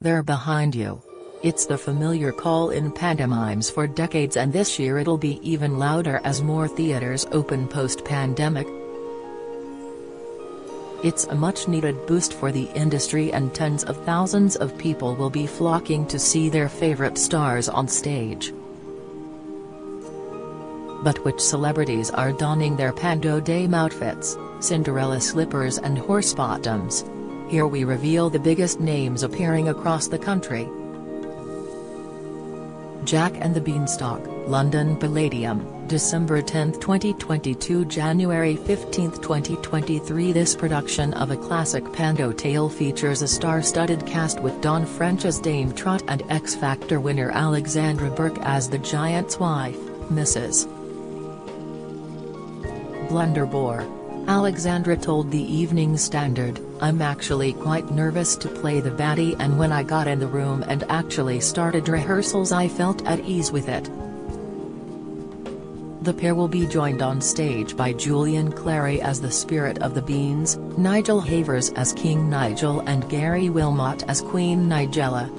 They're behind you. It's the familiar call in pantomimes for decades, and this year it'll be even louder as more theaters open post-pandemic. It's a much-needed boost for the industry, and tens of thousands of people will be flocking to see their favorite stars on stage. But which celebrities are donning their Panto Dame outfits, Cinderella slippers and horse bottoms? Here we reveal the biggest names appearing across the country. Jack and the Beanstalk, London Palladium, December 10, 2022 – January 15, 2023. This production of a classic Panto tale features a star-studded cast with Dawn French as Dame Trot and X Factor winner Alexandra Burke as the giant's wife, Mrs. Blunderbore. Alexandra told the Evening Standard, "I'm actually quite nervous to play the baddie, and when I got in the room and actually started rehearsals I felt at ease with it." The pair will be joined on stage by Julian Clary as the Spirit of the Beans, Nigel Havers as King Nigel and Gary Wilmot as Queen Nigella.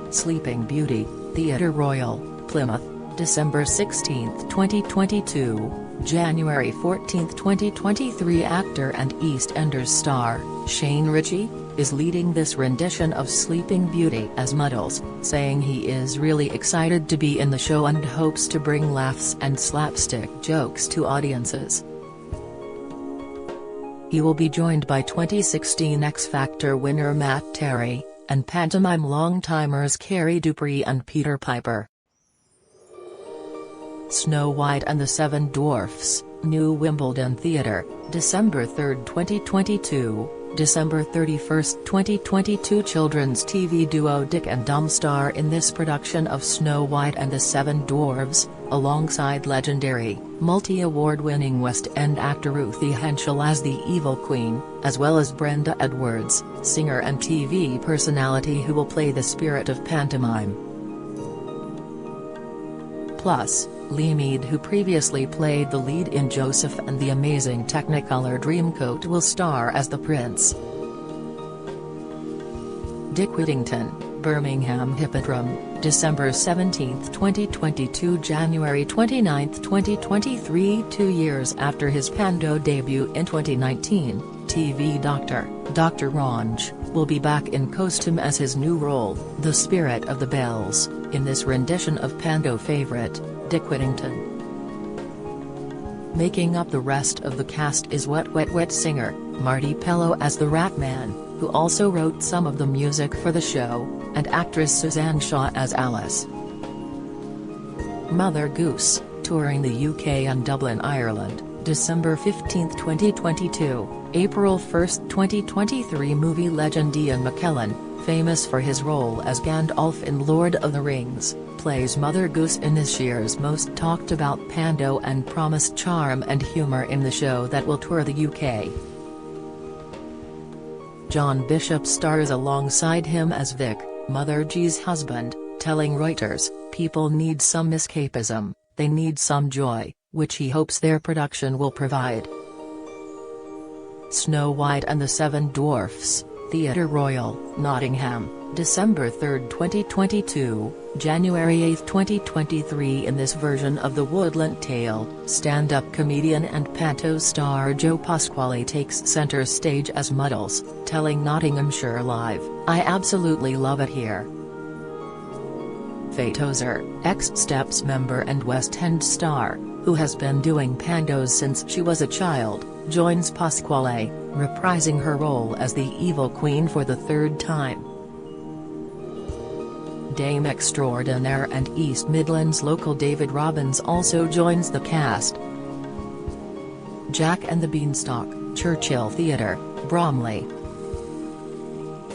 Sleeping Beauty, Theatre Royal, Plymouth, December 16, 2022. January 14, 2023. Actor and EastEnders star, Shane Ritchie, is leading this rendition of Sleeping Beauty as Muddles, saying he is really excited to be in the show and hopes to bring laughs and slapstick jokes to audiences. He will be joined by 2016 X Factor winner Matt Terry, and pantomime long-timers Carrie Dupree and Peter Piper. Snow White and the Seven Dwarfs, New Wimbledon Theatre, December 3, 2022, December 31, 2022. Children's TV duo Dick and Dom star in this production of Snow White and the Seven Dwarfs, alongside legendary, multi-award-winning West End actor Ruthie Henschel as the Evil Queen, as well as Brenda Edwards, singer and TV personality who will play the spirit of pantomime. Plus, Lee Mead, who previously played the lead in Joseph and the Amazing Technicolor Dreamcoat, will star as the Prince. Dick Whittington, Birmingham Hippodrome, December 17, 2022 – January 29, 2023. 2 years after his Panto debut in 2019, TV Dr. Ranj, will be back in costume as his new role, the Spirit of the Bells, in this rendition of Panto favorite, Dick Whittington. Making up the rest of the cast is Wet Wet Wet singer, Marty Pellow as the Rat Man, who also wrote some of the music for the show, and actress Suzanne Shaw as Alice. Mother Goose, touring the UK and Dublin, Ireland, December 15, 2022, April 1, 2023. Movie legend Ian McKellen, famous for his role as Gandalf in Lord of the Rings, plays Mother Goose in this year's most talked about Panto and promised charm and humour in the show that will tour the UK. John Bishop stars alongside him as Vic, Mother G's husband, telling Reuters, "People need some escapism, they need some joy, which he hopes their production will provide." Snow White and the Seven Dwarfs, Theatre Royal, Nottingham, December 3, 2022, January 8, 2023. In this version of the Woodland Tale, stand-up comedian and Panto star Joe Pasquale takes centre stage as Muddles, telling Nottinghamshire Live, "I absolutely love it here." Faye Tozer, ex-Steps member and West End star, who has been doing pantos since she was a child, joins Pasquale, reprising her role as the Evil Queen for the third time. Dame extraordinaire and East Midlands local David Robbins also joins the cast. Jack and the Beanstalk, Churchill Theatre, Bromley.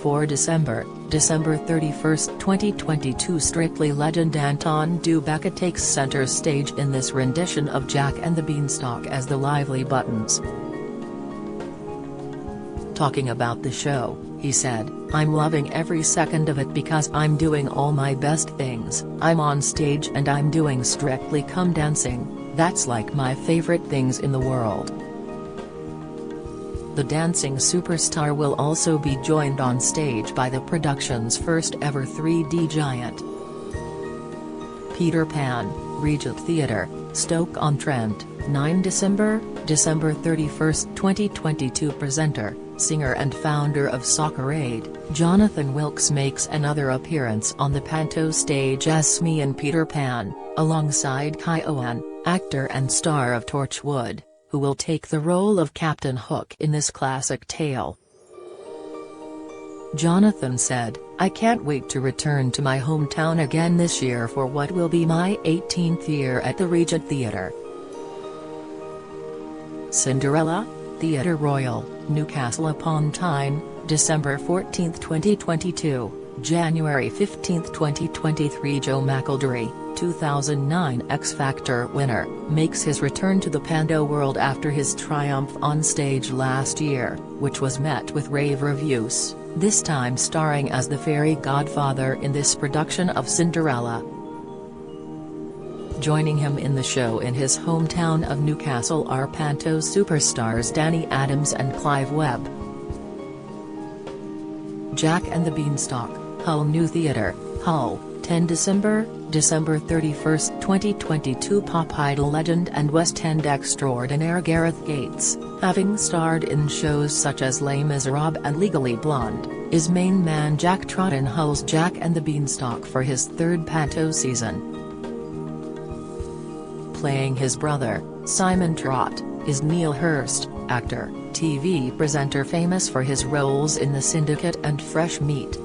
For December 31, 2022. Strictly legend Anton Dubaka takes center stage in this rendition of Jack and the Beanstalk as the lively Buttons. Talking about the show, he said, "I'm loving every second of it because I'm doing all my best things. I'm on stage and I'm doing Strictly Come Dancing, that's like my favorite things in the world." The dancing superstar will also be joined on stage by the production's first ever 3D giant. Peter Pan, Regent Theatre, Stoke-on-Trent, 9 December, December 31, 2022. Presenter, singer and founder of Soccer Aid, Jonathan Wilkes makes another appearance on the pantos stage as Smee in Peter Pan, alongside Kai Owen, actor and star of Torchwood, who will take the role of Captain Hook in this classic tale. Jonathan said, "I can't wait to return to my hometown again this year for what will be my 18th year at the Regent Theatre." Cinderella, Theatre Royal, Newcastle upon Tyne, December 14, 2022, January 15, 2023. Joe McElderry, 2009 X Factor winner, makes his return to the Panto world after his triumph on stage last year, which was met with rave reviews, this time starring as the fairy godfather in this production of Cinderella. Joining him in the show in his hometown of Newcastle are panto superstars Danny Adams and Clive Webb. Jack and the Beanstalk, Hull New Theatre, Hull, 10 December, December 31, 2022. Pop idol legend and West End extraordinaire Gareth Gates, having starred in shows such as Les Miserables and Legally Blonde, is main man Jack Trott in Hull's Jack and the Beanstalk for his third panto season. Playing his brother, Simon Trott, is Neil Hurst, actor, TV presenter famous for his roles in The Syndicate and Fresh Meat.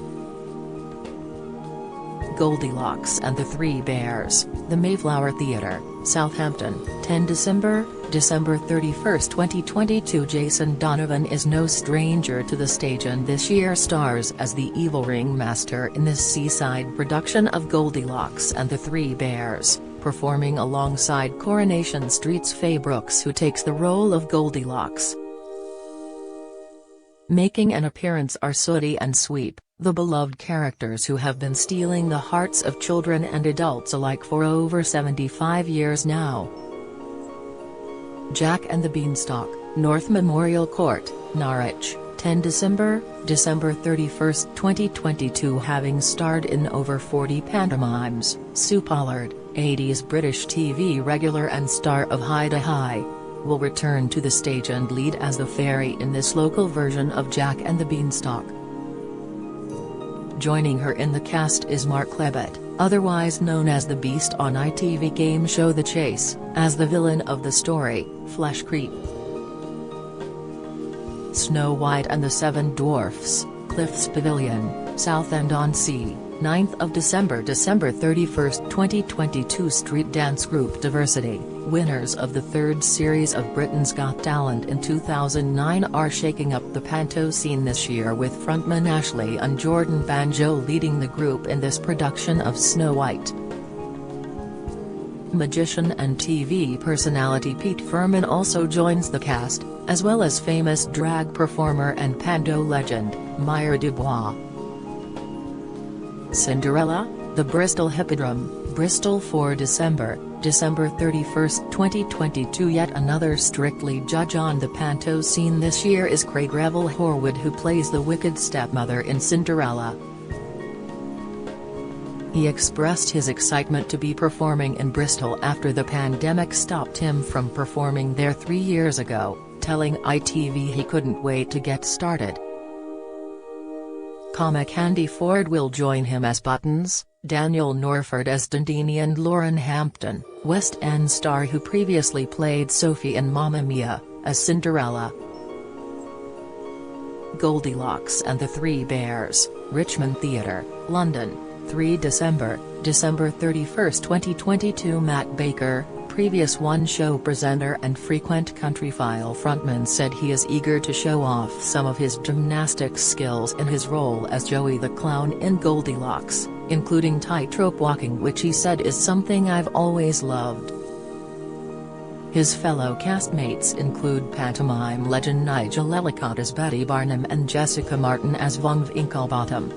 Goldilocks and the Three Bears, The Mayflower Theatre, Southampton, 10 December, December 31, 2022. Jason Donovan is no stranger to the stage and this year stars as the evil ringmaster in this seaside production of Goldilocks and the Three Bears, performing alongside Coronation Street's Faye Brooks, who takes the role of Goldilocks. Making an appearance are Sooty and Sweep, the beloved characters who have been stealing the hearts of children and adults alike for over 75 years now. Jack and the Beanstalk, North Memorial Court, Norwich, 10 December, December 31, 2022. Having starred in over 40 pantomimes, Sue Pollard, 80s British TV regular and star of Hi-de-Hi, will return to the stage and lead as the fairy in this local version of Jack and the Beanstalk. Joining her in the cast is Mark Levitt, otherwise known as the Beast on ITV game show The Chase, as the villain of the story, Flesh Creep. Snow White and the Seven Dwarfs, Cliffs Pavilion, Southend-on-Sea, 9th of December, December 31, 2022. Street dance group Diversity, winners of the third series of Britain's Got Talent in 2009, are shaking up the panto scene this year, with frontman Ashley and Jordan Banjo leading the group in this production of Snow White. Magician and TV personality Pete Furman also joins the cast, as well as famous drag performer and panto legend, Myra Dubois. Cinderella, the Bristol Hippodrome, Bristol, 4 December, December 31, 2022. Yet another Strictly judge on the panto scene this year is Craig Revel Horwood, who plays the wicked stepmother in Cinderella. He expressed his excitement to be performing in Bristol after the pandemic stopped him from performing there 3 years ago, telling ITV he couldn't wait to get started. Comic Andy Ford will join him as Buttons, Daniel Norford as Dundee, and Lauren Hampton, West End star who previously played Sophie in Mamma Mia, as Cinderella. Goldilocks and the Three Bears, Richmond Theatre, London, 3 December, December 31, 2022. Matt Baker, previous One Show presenter and frequent Countryfile frontman, said he is eager to show off some of his gymnastics skills in his role as Joey the Clown in Goldilocks, including tightrope walking, which he said is something I've always loved. His fellow castmates include pantomime legend Nigel Ellicott as Betty Barnum and Jessica Martin as Von Winkelbottom.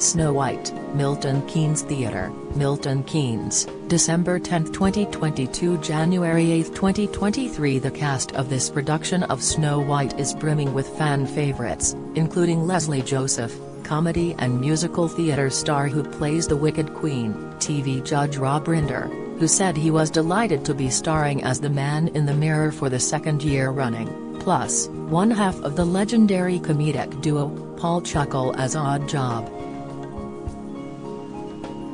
Snow White, Milton Keynes Theatre, Milton Keynes, December 10, 2022 – January 8, 2023. The cast of this production of Snow White is brimming with fan favorites, including Leslie Joseph, comedy and musical theatre star who plays the Wicked Queen, TV judge Rob Rinder, who said he was delighted to be starring as the Man in the Mirror for the second year running, plus, one half of the legendary comedic duo, Paul Chuckle as Odd Job.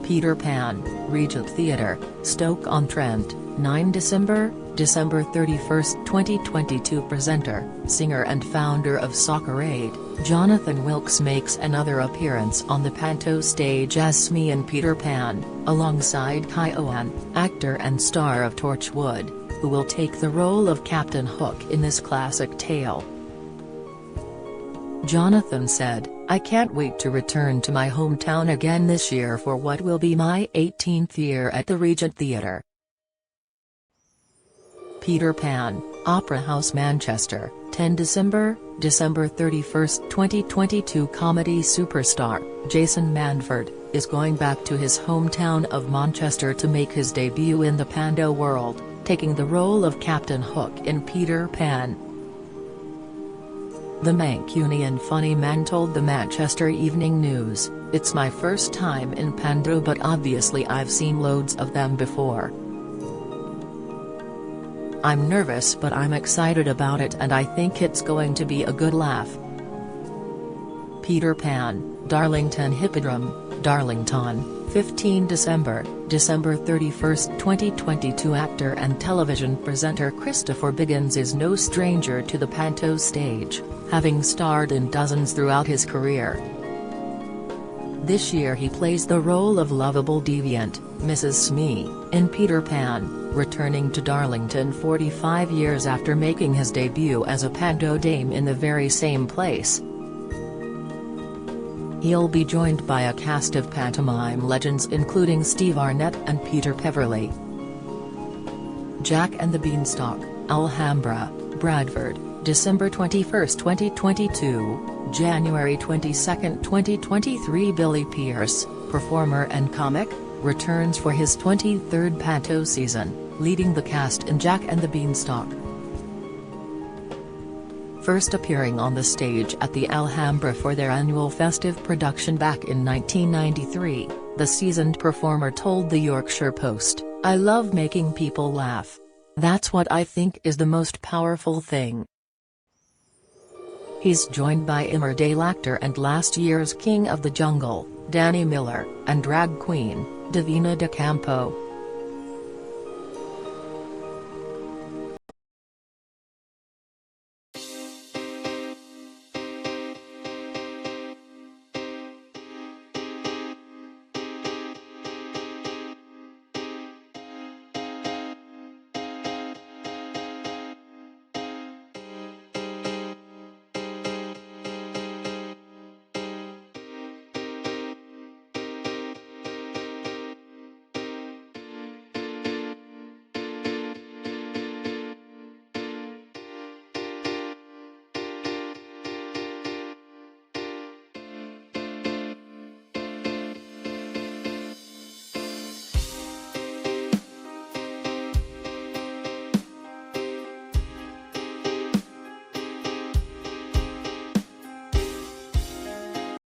Peter Pan, Regent Theatre, Stoke-on-Trent, 9 December, December 31, 2022. Presenter, singer and founder of Soccer Aid, Jonathan Wilkes makes another appearance on the panto stage as Smee in Peter Pan, alongside Kai Oan, actor and star of Torchwood, who will take the role of Captain Hook in this classic tale. Jonathan said, "I can't wait to return to my hometown again this year for what will be my 18th year at the Regent Theatre." Peter Pan, Opera House Manchester, 10 December, December 31, 2022. Comedy superstar, Jason Manford, is going back to his hometown of Manchester to make his debut in the Pando world, taking the role of Captain Hook in Peter Pan. The Mancunian funny man told the Manchester Evening News, "It's my first time in Pando, but obviously I've seen loads of them before. I'm nervous but I'm excited about it and I think it's going to be a good laugh." Peter Pan, Darlington Hippodrome, Darlington, 15 December, December 31, 2022. Actor and television presenter Christopher Biggins is no stranger to the panto stage, having starred in dozens throughout his career. This year he plays the role of lovable deviant, Mrs. Smee, in Peter Pan, returning to Darlington 45 years after making his debut as a panto dame in the very same place. He'll be joined by a cast of pantomime legends including Steve Arnett and Peter Peverley. Jack and the Beanstalk, Alhambra, Bradford, December 21, 2022, January 22, 2023. Billy Pearce, performer and comic, returns for his 23rd panto season, leading the cast in Jack and the Beanstalk. First appearing on the stage at the Alhambra for their annual festive production back in 1993, the seasoned performer told the Yorkshire Post, "I love making people laugh. That's what I think is the most powerful thing." He's joined by Emmerdale actor and last year's King of the Jungle, Danny Miller, and drag queen, Davina De Campo.